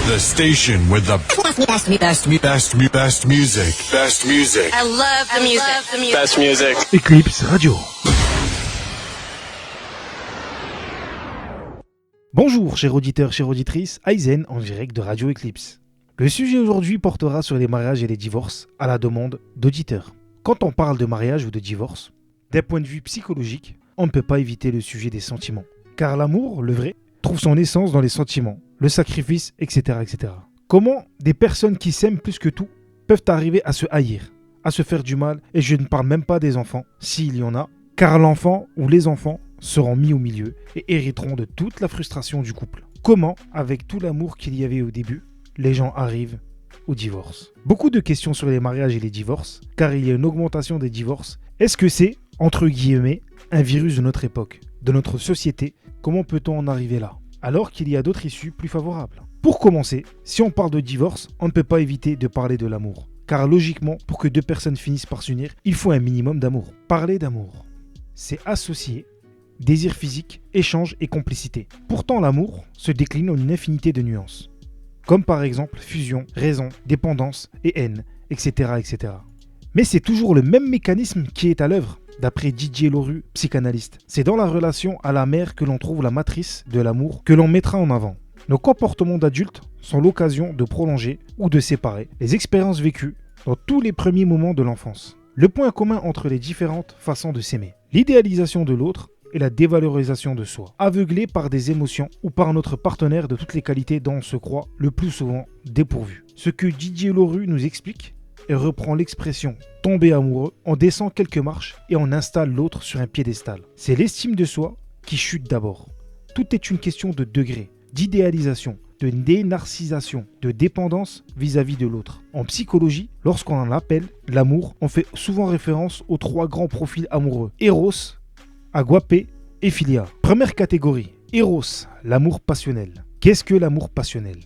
The station with the best music. Best music. I love the music. Best music. Eclipse Radio. Bonjour chers auditeurs, chères auditrices, Aizen en direct de Radio Eclipse. Le sujet aujourd'hui portera sur les mariages et les divorces à la demande d'auditeurs. Quand on parle de mariage ou de divorce, d'un point de vue psychologique, on ne peut pas éviter le sujet des sentiments. Car l'amour, le vrai, trouve son essence dans les sentiments, le sacrifice, etc., etc. Comment des personnes qui s'aiment plus que tout peuvent arriver à se haïr, à se faire du mal, et je ne parle même pas des enfants, s'il y en a, car l'enfant ou les enfants seront mis au milieu et hériteront de toute la frustration du couple. Comment, avec tout l'amour qu'il y avait au début, les gens arrivent au divorce? Beaucoup de questions sur les mariages et les divorces, car il y a une augmentation des divorces. Est-ce que c'est, entre guillemets, un virus de notre époque, de notre société? Comment peut-on en arriver là, alors qu'il y a d'autres issues plus favorables? Pour commencer, si on parle de divorce, on ne peut pas éviter de parler de l'amour. Car logiquement, pour que deux personnes finissent par s'unir, il faut un minimum d'amour. Parler d'amour, c'est associer désir physique, échange et complicité. Pourtant, l'amour se décline en une infinité de nuances. Comme par exemple fusion, raison, dépendance et haine, etc., etc. Mais c'est toujours le même mécanisme qui est à l'œuvre, d'après Didier Lorue, psychanalyste. C'est dans la relation à la mère que l'on trouve la matrice de l'amour que l'on mettra en avant. Nos comportements d'adultes sont l'occasion de prolonger ou de séparer les expériences vécues dans tous les premiers moments de l'enfance. Le point commun entre les différentes façons de s'aimer, l'idéalisation de l'autre et la dévalorisation de soi, aveuglé par des émotions ou par notre partenaire de toutes les qualités dont on se croit le plus souvent dépourvu. Ce que Didier Lorue nous explique et reprend l'expression « tomber amoureux », on descend quelques marches et on installe l'autre sur un piédestal. C'est l'estime de soi qui chute d'abord. Tout est une question de degré, d'idéalisation, de dénarcisation, de dépendance vis-à-vis de l'autre. En psychologie, lorsqu'on en appelle l'amour, on fait souvent référence aux trois grands profils amoureux, Eros, Agapé et Philia. Première catégorie, Eros, l'amour passionnel. Qu'est-ce que l'amour passionnel?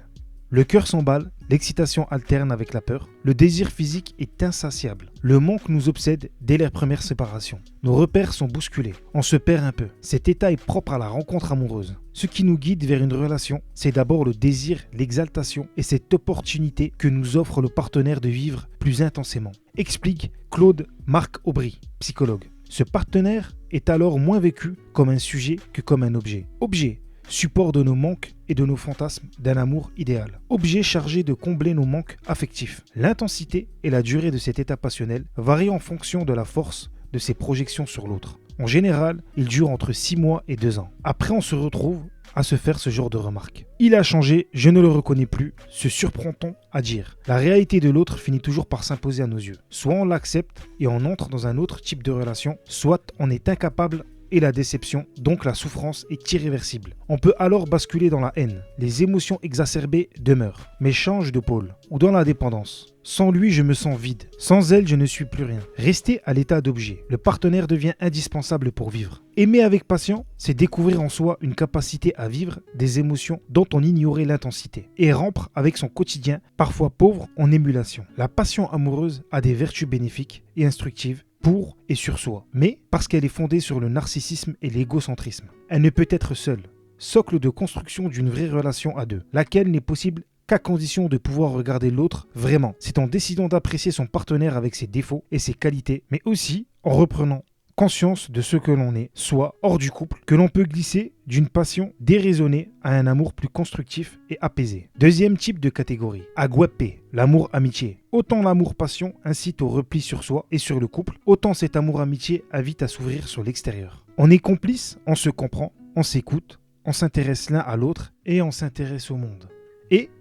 Le cœur s'emballe, l'excitation alterne avec la peur, le désir physique est insatiable. Le manque nous obsède dès la première séparation. Nos repères sont bousculés, on se perd un peu. Cet état est propre à la rencontre amoureuse. Ce qui nous guide vers une relation, c'est d'abord le désir, l'exaltation et cette opportunité que nous offre le partenaire de vivre plus intensément. Explique Claude Marc Aubry, psychologue. Ce partenaire est alors moins vécu comme un sujet que comme un objet. Objet, support de nos manques et de nos fantasmes d'un amour idéal. Objet chargé de combler nos manques affectifs. L'intensité et la durée de cet état passionnel varient en fonction de la force de ses projections sur l'autre. En général, il dure entre 6 mois et 2 ans. Après, on se retrouve à se faire ce genre de remarques. Il a changé, je ne le reconnais plus, se surprend-on à dire. La réalité de l'autre finit toujours par s'imposer à nos yeux. Soit on l'accepte et on entre dans un autre type de relation, soit on est incapable et la déception, donc la souffrance est irréversible. On peut alors basculer dans la haine. Les émotions exacerbées demeurent, mais changent de pôle, ou dans la dépendance. Sans lui, je me sens vide. Sans elle, je ne suis plus rien. Rester à l'état d'objet. Le partenaire devient indispensable pour vivre. Aimer avec passion, c'est découvrir en soi une capacité à vivre des émotions dont on ignorait l'intensité, et rompre avec son quotidien, parfois pauvre en émulation. La passion amoureuse a des vertus bénéfiques et instructives pour et sur soi, mais parce qu'elle est fondée sur le narcissisme et l'égocentrisme. Elle ne peut être seule, socle de construction d'une vraie relation à deux, laquelle n'est possible qu'à condition de pouvoir regarder l'autre vraiment. C'est en décidant d'apprécier son partenaire avec ses défauts et ses qualités, mais aussi en reprenant conscience de ce que l'on est, soit hors du couple, que l'on peut glisser d'une passion déraisonnée à un amour plus constructif et apaisé. Deuxième type de catégorie, Agapé, l'amour-amitié. Autant l'amour-passion incite au repli sur soi et sur le couple, autant cet amour-amitié invite à s'ouvrir sur l'extérieur. On est complice, on se comprend, on s'écoute, on s'intéresse l'un à l'autre et on s'intéresse au monde. Et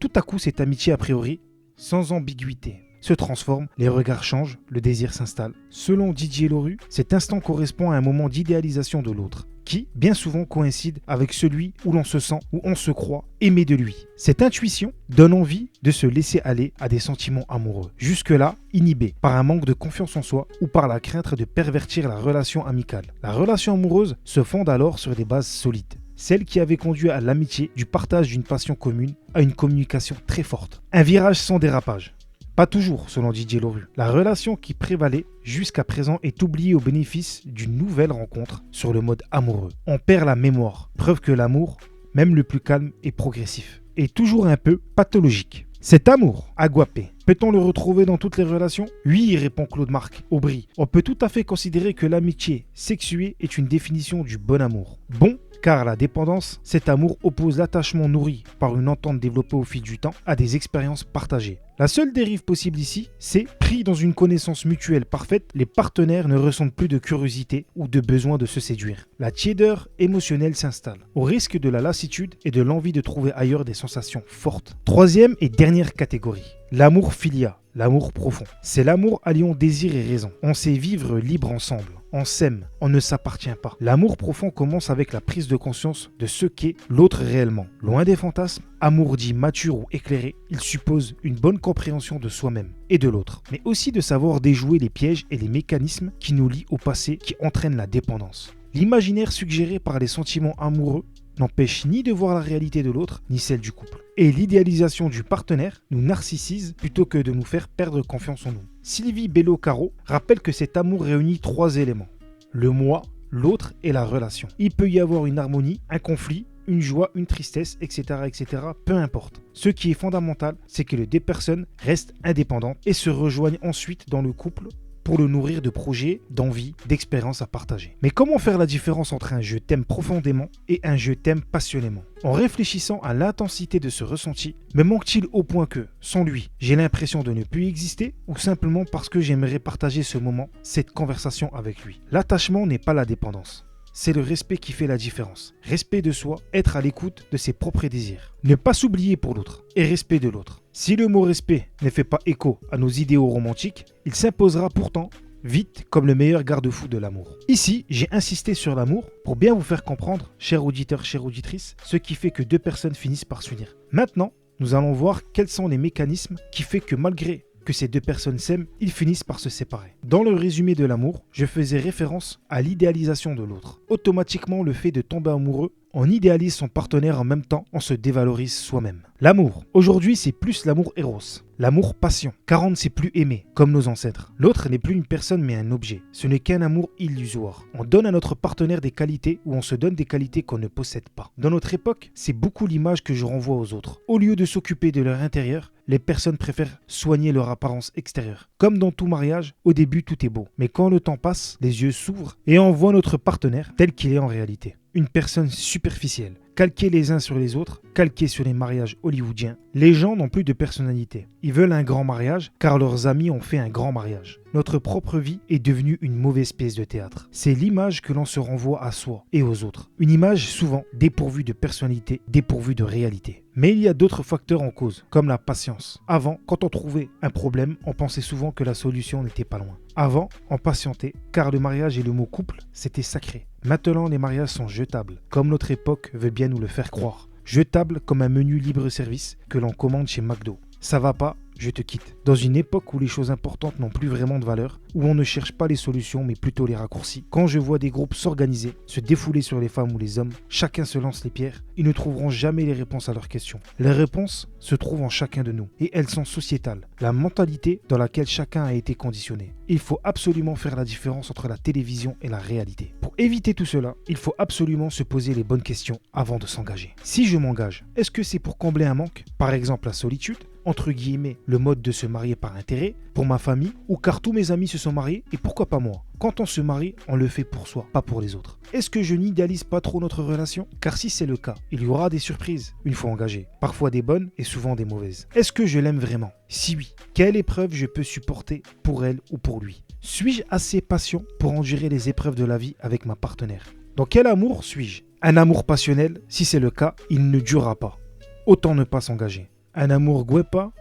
tout à coup, cette amitié a priori, sans ambiguïté, se transforme, les regards changent, le désir s'installe. Selon Didier Lorue, cet instant correspond à un moment d'idéalisation de l'autre, qui, bien souvent, coïncide avec celui où l'on se sent, où on se croit aimé de lui. Cette intuition donne envie de se laisser aller à des sentiments amoureux, jusque-là inhibés par un manque de confiance en soi ou par la crainte de pervertir la relation amicale. La relation amoureuse se fonde alors sur des bases solides. Celle qui avait conduit à l'amitié, du partage d'une passion commune, à une communication très forte. Un virage sans dérapage. Pas toujours, selon Didier Lorue. La relation qui prévalait jusqu'à présent est oubliée au bénéfice d'une nouvelle rencontre sur le mode amoureux. On perd la mémoire, preuve que l'amour, même le plus calme, est progressif. est toujours un peu pathologique. Cet amour, aguapé, peut-on le retrouver dans toutes les relations? Oui, répond Claude Marc, Aubry. On peut tout à fait considérer que l'amitié sexuée est une définition du bon amour. Bon, car la dépendance, cet amour oppose l'attachement nourri par une entente développée au fil du temps à des expériences partagées. La seule dérive possible ici, c'est, pris dans une connaissance mutuelle parfaite, les partenaires ne ressentent plus de curiosité ou de besoin de se séduire. La tiédeur émotionnelle s'installe, au risque de la lassitude et de l'envie de trouver ailleurs des sensations fortes. Troisième et dernière catégorie, l'amour filia, l'amour profond. C'est l'amour alliant désir et raison. On sait vivre libre ensemble. On s'aime, on ne s'appartient pas. L'amour profond commence avec la prise de conscience de ce qu'est l'autre réellement. Loin des fantasmes, amour dit mature ou éclairé, il suppose une bonne compréhension de soi-même et de l'autre, mais aussi de savoir déjouer les pièges et les mécanismes qui nous lient au passé qui entraînent la dépendance. L'imaginaire suggéré par les sentiments amoureux n'empêche ni de voir la réalité de l'autre, ni celle du couple. Et l'idéalisation du partenaire nous narcissise plutôt que de nous faire perdre confiance en nous. Sylvie Bello-Caro rappelle que cet amour réunit 3 éléments. Le moi, l'autre et la relation. Il peut y avoir une harmonie, un conflit, une joie, une tristesse, etc., etc., peu importe. Ce qui est fondamental, c'est que les 2 personnes restent indépendantes et se rejoignent ensuite dans le couple pour le nourrir de projets, d'envies, d'expériences à partager. Mais comment faire la différence entre un je t'aime profondément et un je t'aime passionnément? En réfléchissant à l'intensité de ce ressenti, me manque-t-il au point que, sans lui, j'ai l'impression de ne plus exister, ou simplement parce que j'aimerais partager ce moment, cette conversation avec lui? L'attachement n'est pas la dépendance. C'est le respect qui fait la différence. Respect de soi, être à l'écoute de ses propres désirs. Ne pas s'oublier pour l'autre et respect de l'autre. Si le mot respect ne fait pas écho à nos idéaux romantiques, il s'imposera pourtant vite comme le meilleur garde-fou de l'amour. Ici, j'ai insisté sur l'amour pour bien vous faire comprendre, chers auditeurs, chères auditrices, ce qui fait que 2 personnes finissent par s'unir. Maintenant, nous allons voir quels sont les mécanismes qui font que malgré que ces 2 personnes s'aiment, ils finissent par se séparer. Dans le résumé de l'amour, je faisais référence à l'idéalisation de l'autre. Automatiquement, le fait de tomber amoureux, on idéalise son partenaire en même temps, on se dévalorise soi-même. L'amour. Aujourd'hui, c'est plus l'amour éros. L'amour passion, car on ne sait plus aimer, comme nos ancêtres. L'autre n'est plus une personne mais un objet. Ce n'est qu'un amour illusoire. On donne à notre partenaire des qualités ou on se donne des qualités qu'on ne possède pas. Dans notre époque, c'est beaucoup l'image que je renvoie aux autres. Au lieu de s'occuper de leur intérieur, les personnes préfèrent soigner leur apparence extérieure. Comme dans tout mariage, au début tout est beau. Mais quand le temps passe, les yeux s'ouvrent et on voit notre partenaire tel qu'il est en réalité. Une personne superficielle, calquée les uns sur les autres, calquée sur les mariages hollywoodiens. Les gens n'ont plus de personnalité. Ils veulent un grand mariage car leurs amis ont fait un grand mariage. Notre propre vie est devenue une mauvaise pièce de théâtre. C'est l'image que l'on se renvoie à soi et aux autres. Une image souvent dépourvue de personnalité, dépourvue de réalité. Mais il y a d'autres facteurs en cause, comme la patience. Avant, quand on trouvait un problème, on pensait souvent que la solution n'était pas loin. Avant, on patientait, car le mariage et le mot couple, c'était sacré. Maintenant, les mariages sont jetables, comme notre époque veut bien nous le faire croire. Jetables comme un menu libre-service que l'on commande chez McDo. Ça va pas, je te quitte. Dans une époque où les choses importantes n'ont plus vraiment de valeur, où on ne cherche pas les solutions mais plutôt les raccourcis, quand je vois des groupes s'organiser, se défouler sur les femmes ou les hommes, chacun se lance les pierres, ils ne trouveront jamais les réponses à leurs questions. Les réponses se trouvent en chacun de nous et elles sont sociétales, la mentalité dans laquelle chacun a été conditionné. Il faut absolument faire la différence entre la télévision et la réalité. Pour éviter tout cela, il faut absolument se poser les bonnes questions avant de s'engager. Si je m'engage, est-ce que c'est pour combler un manque, par exemple la solitude, entre guillemets, le mode de se marier par intérêt, pour ma famille, ou car tous mes amis se sont mariés et pourquoi pas moi? Quand on se marie, on le fait pour soi, pas pour les autres. Est-ce que je n'idéalise pas trop notre relation? Car si c'est le cas, il y aura des surprises une fois engagé, parfois des bonnes et souvent des mauvaises. Est-ce que je l'aime vraiment? Si oui, quelle épreuve je peux supporter pour elle ou pour lui? Suis-je assez patient pour endurer les épreuves de la vie avec ma partenaire? Dans quel amour suis-je? Un amour passionnel? Si c'est le cas, il ne durera pas. Autant ne pas s'engager. Un amour guepa?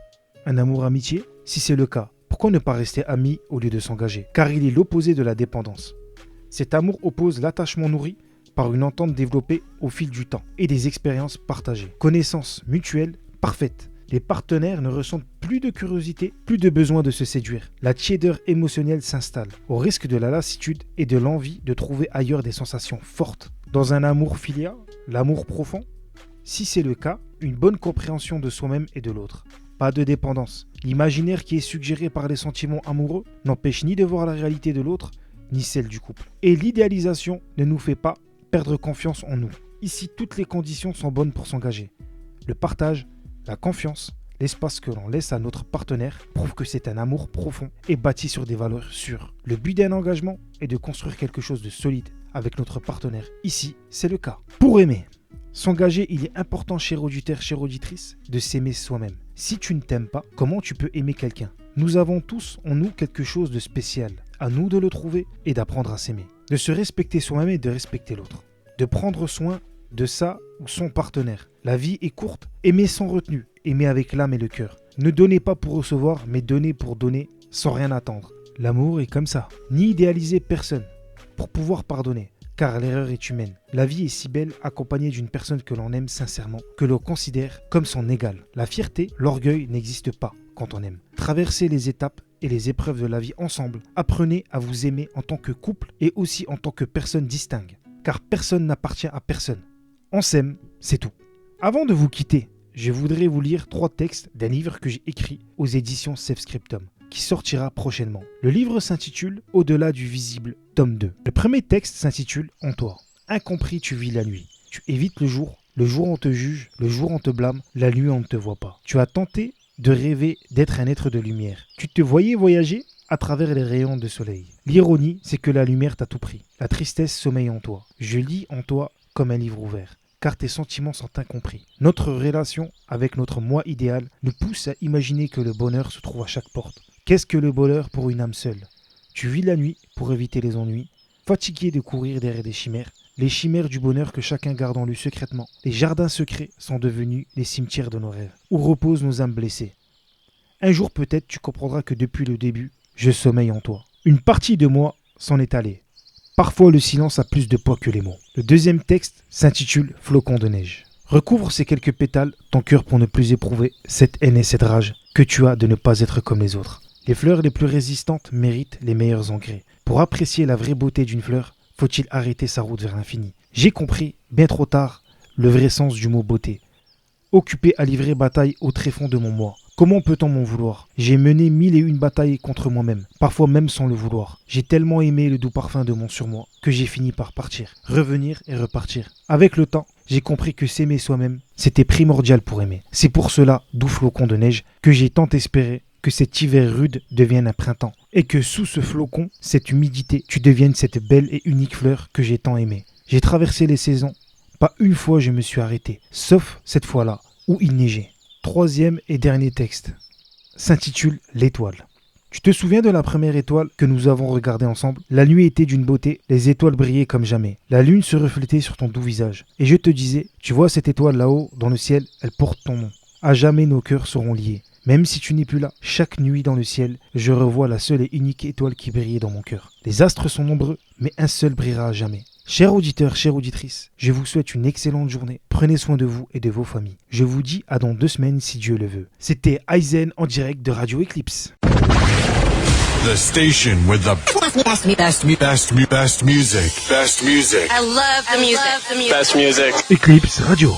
Un amour amitié? Si c'est le cas, pourquoi ne pas rester amis au lieu de s'engager? Car il est l'opposé de la dépendance. Cet amour oppose l'attachement nourri par une entente développée au fil du temps et des expériences partagées. Connaissance mutuelle parfaite. Les partenaires ne ressentent plus de curiosité, plus de besoin de se séduire. La tiédeur émotionnelle s'installe, au risque de la lassitude et de l'envie de trouver ailleurs des sensations fortes. Dans un amour filial, l'amour profond, si c'est le cas, une bonne compréhension de soi-même et de l'autre. Pas de dépendance. L'imaginaire qui est suggéré par les sentiments amoureux n'empêche ni de voir la réalité de l'autre, ni celle du couple. Et l'idéalisation ne nous fait pas perdre confiance en nous. Ici, toutes les conditions sont bonnes pour s'engager. Le partage, La confiance, l'espace que l'on laisse à notre partenaire, prouve que c'est un amour profond et bâti sur des valeurs sûres. Le but d'un engagement est de construire quelque chose de solide avec notre partenaire. Ici, c'est le cas. Pour aimer, s'engager, il est important, cher auditeur, chère auditrice, de s'aimer soi-même. Si tu ne t'aimes pas, comment tu peux aimer quelqu'un? Nous avons tous en nous quelque chose de spécial. À nous de le trouver et d'apprendre à s'aimer. De se respecter soi-même et de respecter l'autre. De prendre soin de sa ou son partenaire. La vie est courte, aimez sans retenue, aimez avec l'âme et le cœur. Ne donnez pas pour recevoir, mais donnez pour donner, sans rien attendre. L'amour est comme ça. N'y idéalisez personne pour pouvoir pardonner, car l'erreur est humaine. La vie est si belle accompagnée d'une personne que l'on aime sincèrement, que l'on considère comme son égal. La fierté, l'orgueil n'existe pas quand on aime. Traversez les étapes et les épreuves de la vie ensemble. Apprenez à vous aimer en tant que couple et aussi en tant que personne distincte, car personne n'appartient à personne. On s'aime, c'est tout. Avant de vous quitter, je voudrais vous lire 3 textes d'un livre que j'ai écrit aux éditions Safe Scriptum, qui sortira prochainement. Le livre s'intitule « Au-delà du visible, tome 2 ». Le premier texte s'intitule « En toi ». Incompris, tu vis la nuit. Tu évites le jour on te juge, le jour on te blâme, la nuit on ne te voit pas. Tu as tenté de rêver d'être un être de lumière. Tu te voyais voyager à travers les rayons de soleil. L'ironie, c'est que la lumière t'a tout pris. La tristesse sommeille en toi. Je lis en toi comme un livre ouvert, car tes sentiments sont incompris. Notre relation avec notre moi idéal nous pousse à imaginer que le bonheur se trouve à chaque porte. Qu'est-ce que le bonheur pour une âme seule? Tu vis la nuit pour éviter les ennuis, fatigué de courir derrière des chimères, les chimères du bonheur que chacun garde en lui secrètement. Les jardins secrets sont devenus les cimetières de nos rêves, où reposent nos âmes blessées. Un jour peut-être tu comprendras que depuis le début, je sommeille en toi. Une partie de moi s'en est allée. Parfois le silence a plus de poids que les mots. Le deuxième texte s'intitule « Flocon de neige ». Recouvre ces quelques pétales ton cœur pour ne plus éprouver cette haine et cette rage que tu as de ne pas être comme les autres. Les fleurs les plus résistantes méritent les meilleurs engrais. Pour apprécier la vraie beauté d'une fleur, faut-il arrêter sa route vers l'infini? J'ai compris, bien trop tard, le vrai sens du mot beauté. Occupé à livrer bataille au tréfonds de mon moi. Comment peut-on m'en vouloir? J'ai mené 1001 batailles contre moi-même, parfois même sans le vouloir. J'ai tellement aimé le doux parfum de mon surmoi que j'ai fini par partir, revenir et repartir. Avec le temps, j'ai compris que s'aimer soi-même, c'était primordial pour aimer. C'est pour cela, doux flocon de neige, que j'ai tant espéré que cet hiver rude devienne un printemps, et que sous ce flocon, cette humidité, tu deviennes cette belle et unique fleur que j'ai tant aimée. J'ai traversé les saisons, pas une fois je me suis arrêté, sauf cette fois-là, où il neigeait. Troisième et dernier texte s'intitule « L'étoile ». Tu te souviens de la première étoile que nous avons regardée ensemble? La nuit était d'une beauté, les étoiles brillaient comme jamais. La lune se reflétait sur ton doux visage. Et je te disais, tu vois cette étoile là-haut, dans le ciel, elle porte ton nom. À jamais nos cœurs seront liés. Même si tu n'es plus là, chaque nuit dans le ciel, je revois la seule et unique étoile qui brillait dans mon cœur. Les astres sont nombreux, mais un seul brillera à jamais. Chers auditeurs, chères auditrices, je vous souhaite une excellente journée. Prenez soin de vous et de vos familles. Je vous dis à dans 2 semaines si Dieu le veut. C'était Aizen en direct de Radio Eclipse. The station with the best music. Best music. I love the music. Best music. Eclipse Radio.